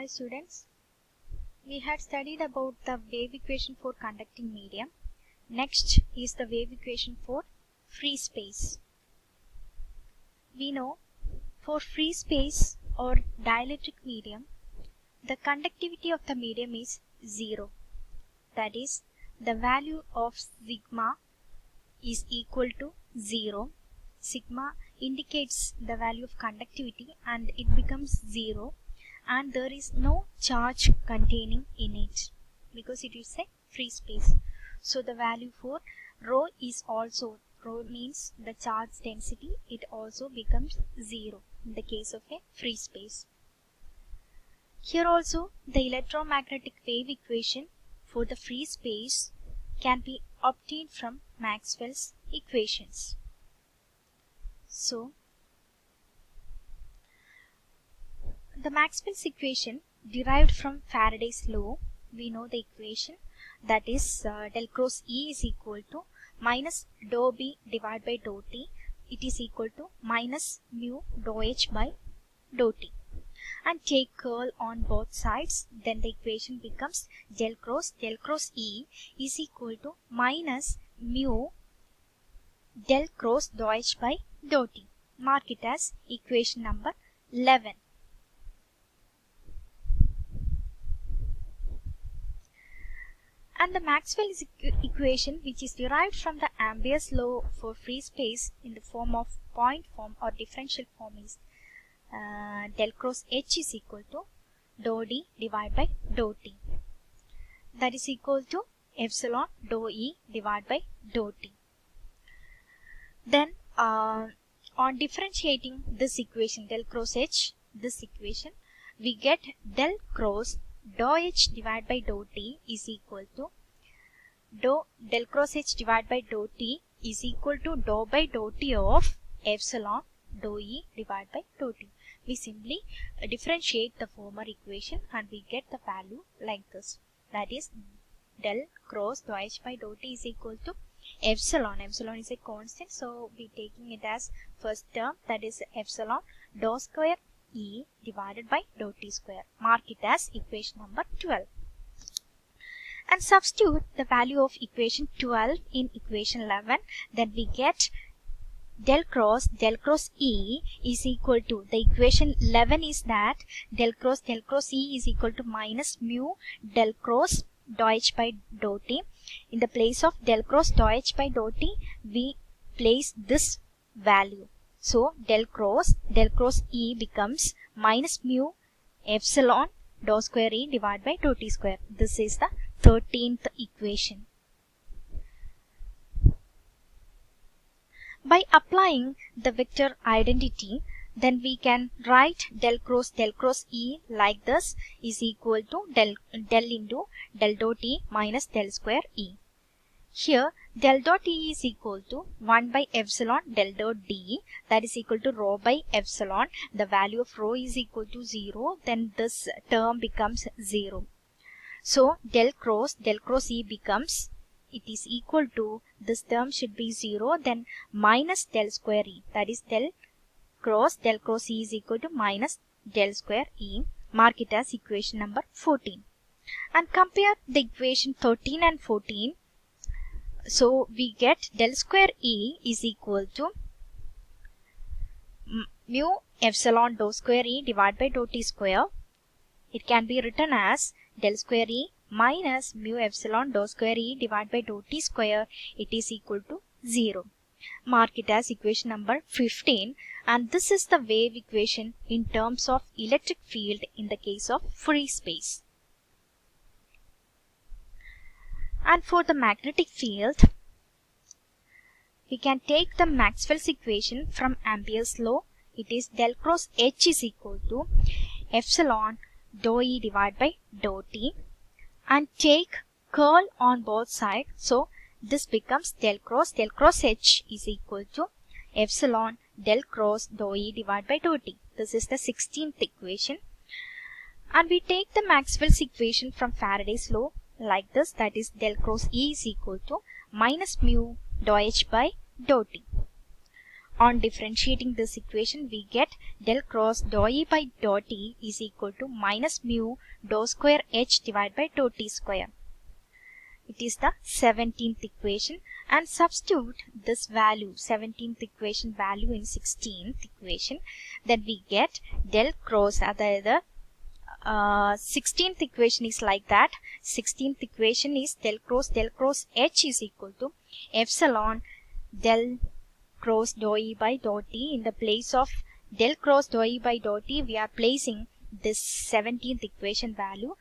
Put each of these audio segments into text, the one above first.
Hi students, we had studied about the wave equation for conducting medium. Next is the wave equation for free space. We know for free space or dielectric medium, the conductivity of the medium is 0. That is, the value of sigma is equal to 0. Sigma indicates the value of conductivity and it becomes 0. And there is no charge containing in it because it is a free space. So the value for rho is also, rho means the charge density, it also becomes 0 in the case of a free space. Here also the electromagnetic wave equation for the free space can be obtained from Maxwell's equations. So the Maxwell's equation derived from Faraday's law, we know the equation that is del cross E is equal to minus dou B divided by dou T. It is equal to minus mu dou H by dou T. And take curl on both sides, then the equation becomes del cross E is equal to minus mu del cross dou H by dou T. Mark it as equation number 11. And the Maxwell's equation, which is derived from the Ampere's law for free space in the form of point form or differential form, is del cross H is equal to dou D divided by dou T. That is equal to epsilon dou E divided by dou T. Then on differentiating this equation del cross H, this equation, we get del cross dou H divided by dou T is equal to del cross H divided by dou T is equal to dou by dou T of epsilon dou E divided by dou T. We simply differentiate the former equation and we get the value like this. That is del cross dou H by dou T is equal to epsilon. Epsilon is a constant, so we taking it as first term, that is epsilon dou square E divided by dou T square. Mark it as equation number 12. And substitute the value of equation 12 in equation 11. Then we get del cross E is equal to, the equation 11 is that del cross E is equal to minus mu del cross dou H by dou T. In the place of del cross dou H by dou T, we place this value. So del cross E becomes minus mu epsilon dou square E divided by dou T square. This is the 13th equation. By applying the vector identity, then we can write del cross E like this is equal to del into del dot E minus del square E. Here del dot E is equal to 1 by epsilon del dot D, that is equal to rho by epsilon. The value of rho is equal to 0, then this term becomes 0. So del cross E becomes, it is equal to, this term should be 0, then minus del square E, that is del cross E is equal to minus del square E. Mark it as equation number 14. And compare the equation 13 and 14. So we get del square E is equal to mu epsilon dou square E divided by dou T square. It can be written as del square E minus mu epsilon dou square E divided by dou T square. It is equal to 0. Mark it as equation number 15, and this is the wave equation in terms of electric field in the case of free space. And for the magnetic field, we can take the Maxwell's equation from Ampere's law. It is del cross H is equal to epsilon dou E divided by dou T, and take curl on both sides. So this becomes del cross H is equal to epsilon del cross dou E divided by dou T. This is the 16th equation. And we take the Maxwell's equation from Faraday's law like this, that is del cross E is equal to minus mu dou H by dou T. on differentiating this equation, we get del cross dou E by dou T is equal to minus mu dou square H divided by dou T square. It is the 17th equation, and substitute this value, 17th equation value, in 16th equation. Then we get del cross, 16th equation is like that. 16th equation is del cross H is equal to epsilon del cross dou E by dou T. In the place of del cross dou E by dou T, we are placing this 17th equation value.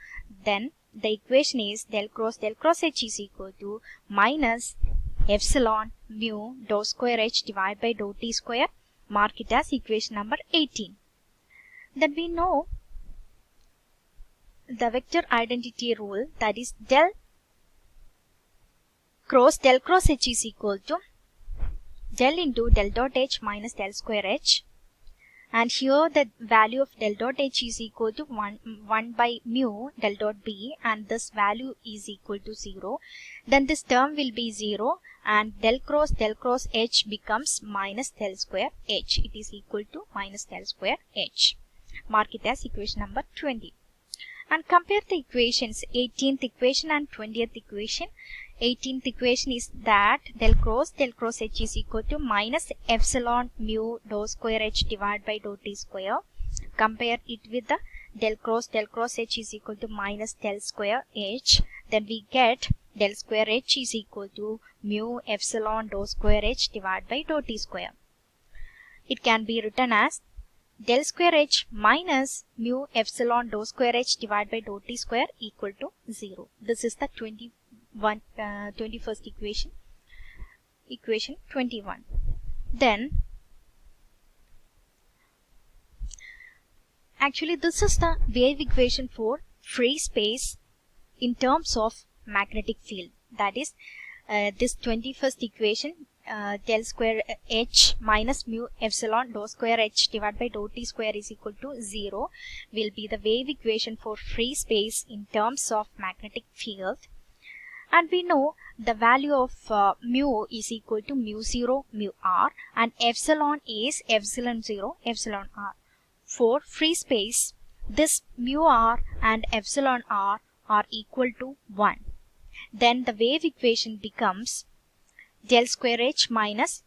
Then the equation is del cross H is equal to minus epsilon mu dou square H divided by dou T square. Mark it as equation number 18. Then we know the vector identity rule, that is del cross H is equal to del into del dot H minus del square H. And here the value of del dot H is equal to 1 by mu del dot B, and this value is equal to 0. Then this term will be 0, and del cross H becomes minus del square H. It is equal to minus del square H. Mark it as equation number 20. And compare the equations, 18th equation and 20th equation. 18th equation is that del cross H is equal to minus epsilon mu dou square H divided by dou T square. Compare it with the del cross H is equal to minus del square H. Then we get del square H is equal to mu epsilon dou square H divided by dou T square. It can be written as del square H minus mu epsilon dou square H divided by dou T square equal to 0. This is the 21st equation. Equation 21. Then actually this is the wave equation for free space in terms of magnetic field. That is this 21st equation, del square H minus mu epsilon dou square H divided by dou T square is equal to 0 will be the wave equation for free space in terms of magnetic field. And we know the value of mu is equal to mu 0 mu r, and epsilon is epsilon 0 epsilon r. For free space, this mu r and epsilon r are equal to 1. Then the wave equation becomes del square H minus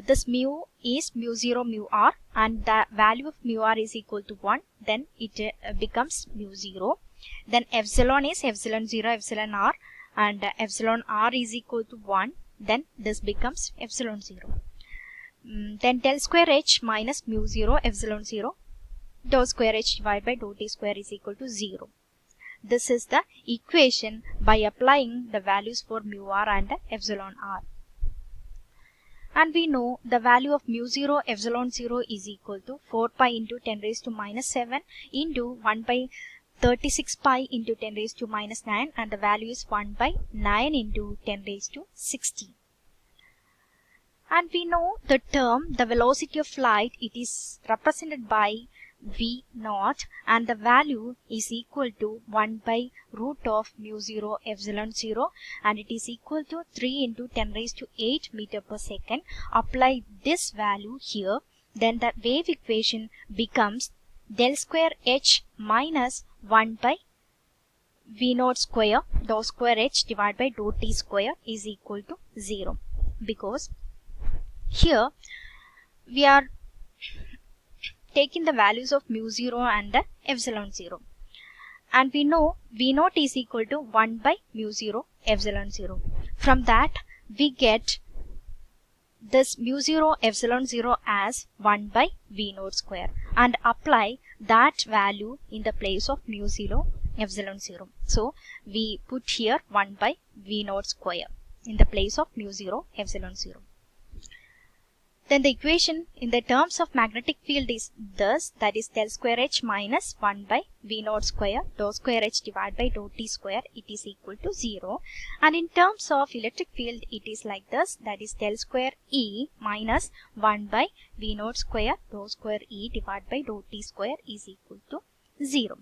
this mu is mu 0 mu r, and the value of mu r is equal to 1. Then it becomes mu 0. Then epsilon is epsilon 0 epsilon r, and epsilon r is equal to 1. Then this becomes epsilon 0. Then del square H minus mu 0 epsilon 0 dou square H divided by dou T square is equal to 0. This is the equation by applying the values for mu r and epsilon r. And we know the value of mu 0 epsilon 0 is equal to 4 pi into 10 raised to minus 7 into 1 by 36 pi into 10 raised to minus 9, and the value is 1 by 9 into 10 raised to 16. And we know the term, the velocity of light, it is represented by v naught, and the value is equal to 1 by root of mu 0 epsilon 0, and it is equal to 3 into 10 raised to 8 meter per second. Apply this value here, then the wave equation becomes del square H minus 1 by v naught square dou square H divided by dou T square is equal to 0. Because here we are taking the values of mu 0 and epsilon 0. And we know v naught is equal to 1 by mu 0 epsilon 0. From that we get this mu 0 epsilon 0 as 1 by v naught square, and apply that value in the place of mu 0 epsilon 0. So we put here 1 by v naught square in the place of mu 0 epsilon 0. Then the equation in the terms of magnetic field is thus, that is del square H minus 1 by v naught square dou square H divided by dou T square, it is equal to 0. And in terms of electric field, it is like this, that is del square E minus 1 by v naught square dou square E divided by dou T square is equal to 0.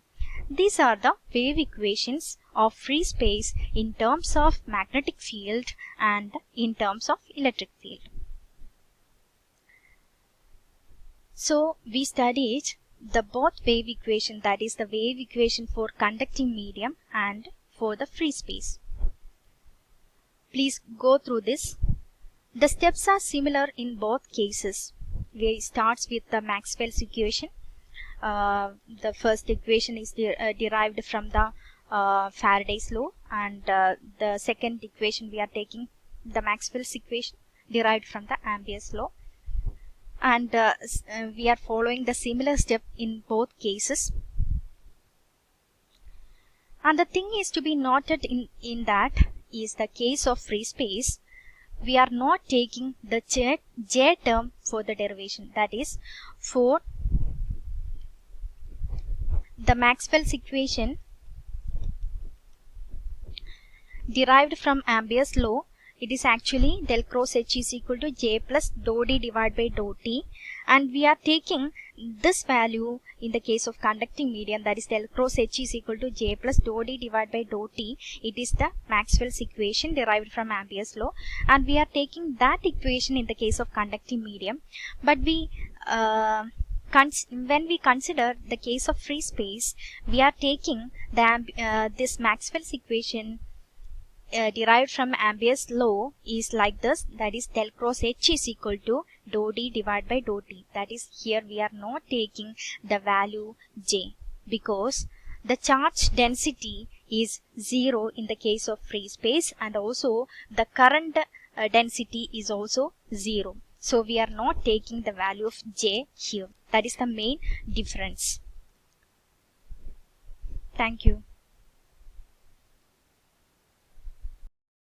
These are the wave equations of free space in terms of magnetic field and in terms of electric field. So we studied the both wave equation, that is the wave equation for conducting medium and for the free space. Please go through this. The steps are similar in both cases. We starts with the Maxwell's equation. The first equation is derived from the Faraday's law, and the second equation we are taking the Maxwell's equation derived from the Ampere's law, and we are following the similar step in both cases. And the thing is to be noted in that is the case of free space, we are not taking the j term for the derivation. That is, for the Maxwell's equation derived from Ampere's law, it is actually del cross H is equal to j plus dou d divided by dou t, and we are taking this value in the case of conducting medium, that is del cross H is equal to j plus dou d divided by dou t. It is the Maxwell's equation derived from Ampere's law, and we are taking that equation in the case of conducting medium. But we when we consider the case of free space, we are taking the this Maxwell's equation derived from Ampere's law is like this, that is del cross H is equal to dou d divided by dou t. That is, here we are not taking the value j because the charge density is 0 in the case of free space, and also the current density is also 0. So we are not taking the value of j here. That is the main difference. Thank you.